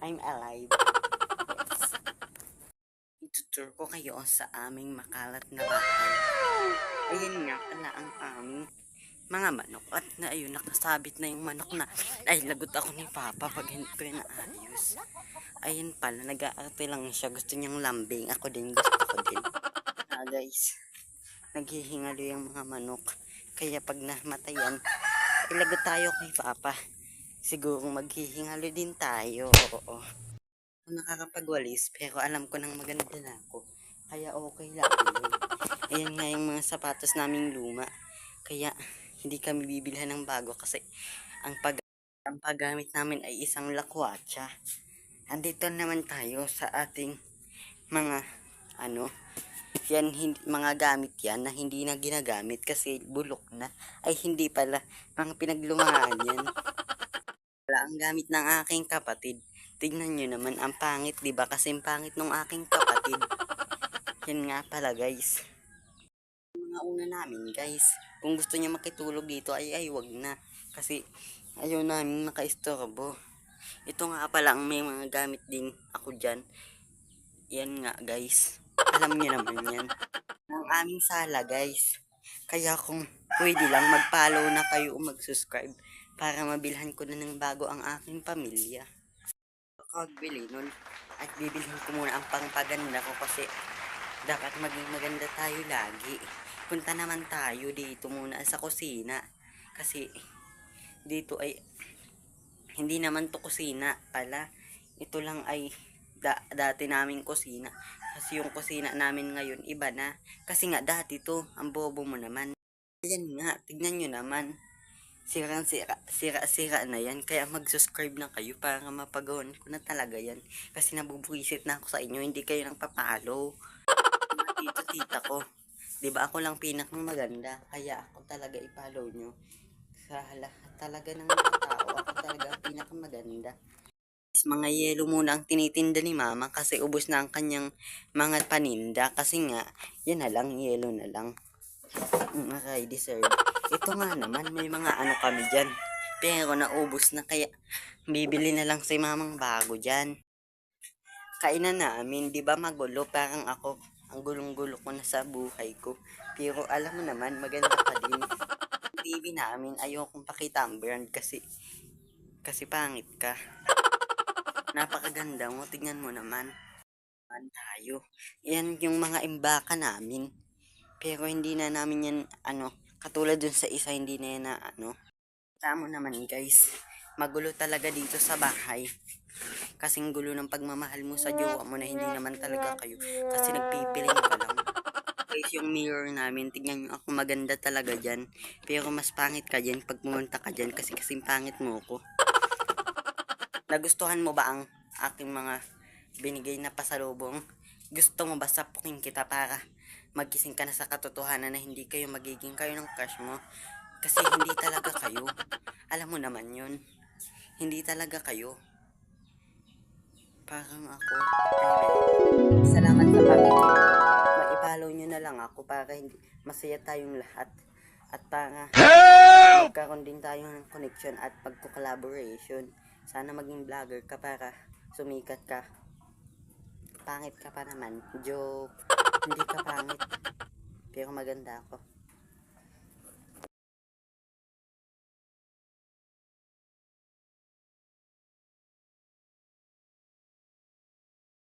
I'm alive. Yes. Itutur ko kayo sa aming makalat na bahay. Ayan nga pala ang aming mga manok. At na ayun, nakasabit na yung manok na. Ay, lagot ako ni Papa pag hindi ko yun naayos. Ayun pala, nag-aarte lang siya. Gusto niyang lambing. Ako din, gusto ko din. Guys, naghihingalo yung mga manok. Kaya pag namatayan, ilagot tayo kay Papa. Siguro maghihingalo din tayo. Oo. Nakakapagwalis pero alam ko nang maganda na ako. Kaya okay lang yun. Ayan nga yung mga sapatos naming luma. Kaya hindi kami bibilhan ng bago kasi ang paggamit namin ay isang lakwatsa. Andito naman tayo sa ating mga mga gamit yan na hindi na ginagamit kasi bulok na. Ay hindi pala, mga pinaglumaan yan. Ang gamit ng aking kapatid. Tignan nyo naman, ang pangit, diba? Kasi ang pangit ng aking kapatid. Yan nga pala, guys. Mga una namin, guys. Kung gusto niya makitulog dito, ay wag na. Kasi, ayaw namin makaistorbo. Ito nga pala, ang may mga gamit din ako dyan. Yan nga, guys. Alam niyo naman yan. Ang aming sala, guys. Kaya kung pwede lang, mag-follow na kayo o mag-subscribe para mabilhan ko na ng bago ang aking pamilya. Kagbili nun at bibilhin ko muna ang pangpaganda ko kasi dapat maging maganda tayo lagi. Punta naman tayo dito muna sa kusina kasi dito ay hindi naman to kusina pala. Ito lang ay dati naming kusina kasi yung kusina namin ngayon iba na kasi nga dati to ang bobo mo naman. Ayan nga, tignan nyo naman. Sira na yan. Kaya mag-subscribe na kayo para mapagawan ko na talaga yan. Kasi nabubuisit na ako sa inyo. Hindi kayo nang papalo. Tita ko. Diba ako lang pinakang maganda. Kaya ako talaga i-follow nyo. Sa lahat talaga ng mga tao. Ako talaga ang pinakang maganda. Mga yelo muna ang tinitinda ni mama. Kasi ubos na ang kanyang mga paninda. Kasi nga, yan na lang. Yelo na lang. Okay, deserve. Ito nga naman, may mga kami dyan. Pero naubos na kaya bibili na lang si mamang bago dyan. Kainan namin, di ba magulo? Parang ako, ang gulong-gulo ko na sa buhay ko. Pero alam mo naman, maganda pa din. TV namin, ayokong pakita ang brand kasi pangit ka. Napakaganda mo, tignan mo naman. Tayo. Yan yung mga imbaka namin. Pero hindi na namin yan, katulad dun sa isa, hindi na yan na, tama naman guys, magulo talaga dito sa bahay. Kasing gulo ng pagmamahal mo sa jowa mo na hindi naman talaga kayo. Kasi nagpipiling ka lang. Guys, yung mirror namin, tignan nyo ako maganda talaga dyan. Pero mas pangit ka dyan pag pumunta ka dyan kasi kasing pangit mo ko. Nagustuhan mo ba ang aking mga binigay na pasalubong? Gusto mo ba sapukin kita para magising ka na sa katotohanan na hindi kayo magiging kayo ng crush mo? Kasi hindi talaga kayo. Alam mo naman yun. Hindi talaga kayo. Parang ako. Anyway, salamat sa pag-ibig. Maipalaw nyo na lang ako para hindi masaya tayong lahat. At para magkaroon din tayo ng connection at pagko-collaboration. Sana maging vlogger ka para sumikat ka. Pangit ka pa naman. Joke. Hindi ka pangit. Pero maganda ako.